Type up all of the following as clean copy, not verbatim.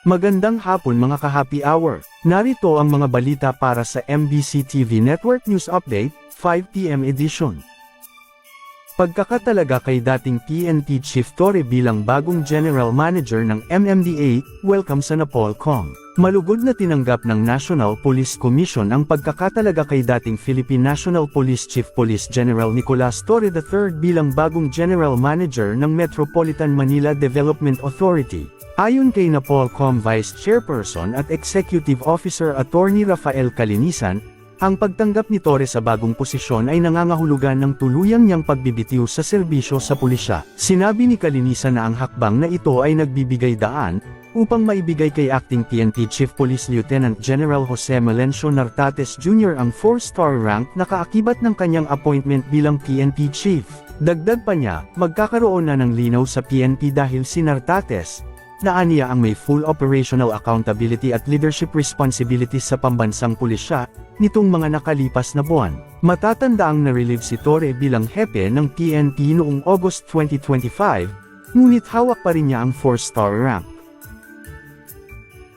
Magandang hapon mga ka-happy hour. Narito ang mga balita para sa MBC TV Network News Update, 5 PM edition. Pagkakatalaga kay dating PNP Chief Torre bilang bagong General Manager ng MMDA, welcome sa Napolcom. Malugod na tinanggap ng National Police Commission ang pagkakatalaga kay dating Philippine National Police Chief Police General Nicolas Torre III bilang bagong General Manager ng Metropolitan Manila Development Authority. Ayon kay Napolcom Vice Chairperson at Executive Officer Attorney Rafael Calinisan, ang pagtanggap ni Torre sa bagong posisyon ay nangangahulugan ng tuluyang niyang pagbibitiw sa serbisyo sa pulisya. Sinabi ni Calinisan na ang hakbang na ito ay nagbibigay daan upang maibigay kay Acting PNP Chief Police Lieutenant General Jose Melencio Nartates Jr. ang 4-star rank na kaakibat ng kanyang appointment bilang PNP Chief. Dagdag pa niya, magkakaroon na ng linaw sa PNP dahil si Nartates, na aniya ang may full operational accountability at leadership responsibilities sa pambansang pulisya, nitong mga nakalipas na buwan. Matatandaang na-relieve si Torre bilang hepe ng PNP noong August 2025, ngunit hawak pa rin niya ang 4-star rank.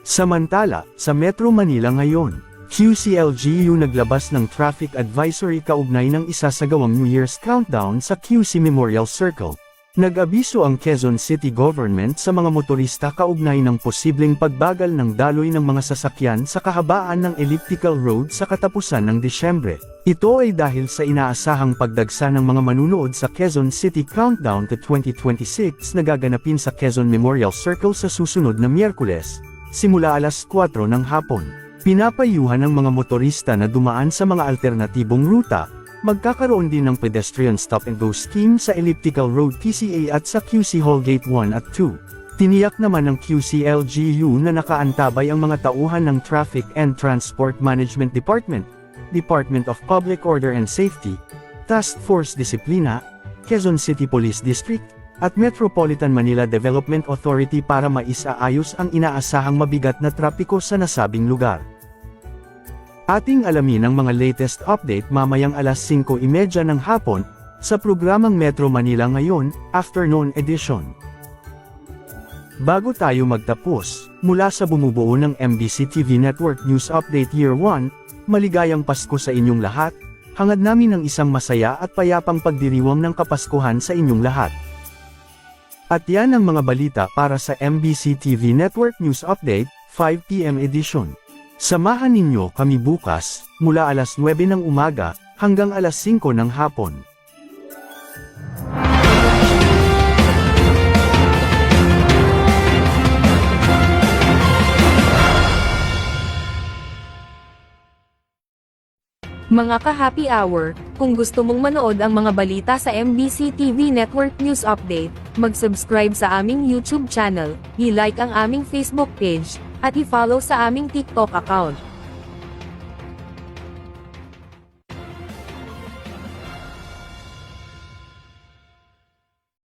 Samantala, sa Metro Manila ngayon, QCLGU naglabas ng traffic advisory kaugnay ng isasagawang New Year's countdown sa QC Memorial Circle. Nag-abiso ang Quezon City Government sa mga motorista kaugnay ng posibleng pagbagal ng daloy ng mga sasakyan sa kahabaan ng elliptical road sa katapusan ng Disyembre. Ito ay dahil sa inaasahang pagdagsa ng mga manunood sa Quezon City Countdown to 2026 na gaganapin sa Quezon Memorial Circle sa susunod na Miyerkules, simula alas 4 ng hapon. Pinapayuhan ng mga motorista na dumaan sa mga alternatibong ruta. Magkakaroon din ng pedestrian stop-and-go scheme sa Elliptical Road PCA at sa QC Hall Gate 1 at 2. Tiniyak naman ng QCLGU na nakaantabay ang mga tauhan ng Traffic and Transport Management Department, Department of Public Order and Safety, Task Force Disiplina, Quezon City Police District, at Metropolitan Manila Development Authority para maisaayos ang inaasahang mabigat na trapiko sa nasabing lugar. Ating alamin ang mga latest update mamayang alas 5:30 ng hapon, sa programang Metro Manila Ngayon, Afternoon Edition. Bago tayo magtapos, mula sa bumubuo ng MBC TV Network News Update Year 1, maligayang Pasko sa inyong lahat, hangad namin ng isang masaya at payapang pagdiriwang ng Kapaskuhan sa inyong lahat. At yan ang mga balita para sa MBC TV Network News Update, 5 PM edition. Samahan ninyo kami bukas, mula alas 9 ng umaga, hanggang alas 5 ng hapon. Mga ka-happy hour, kung gusto mong manood ang mga balita sa MBC TV Network News Update, mag-subscribe sa aming YouTube channel, i-like ang aming Facebook page, at i-follow sa aming TikTok account.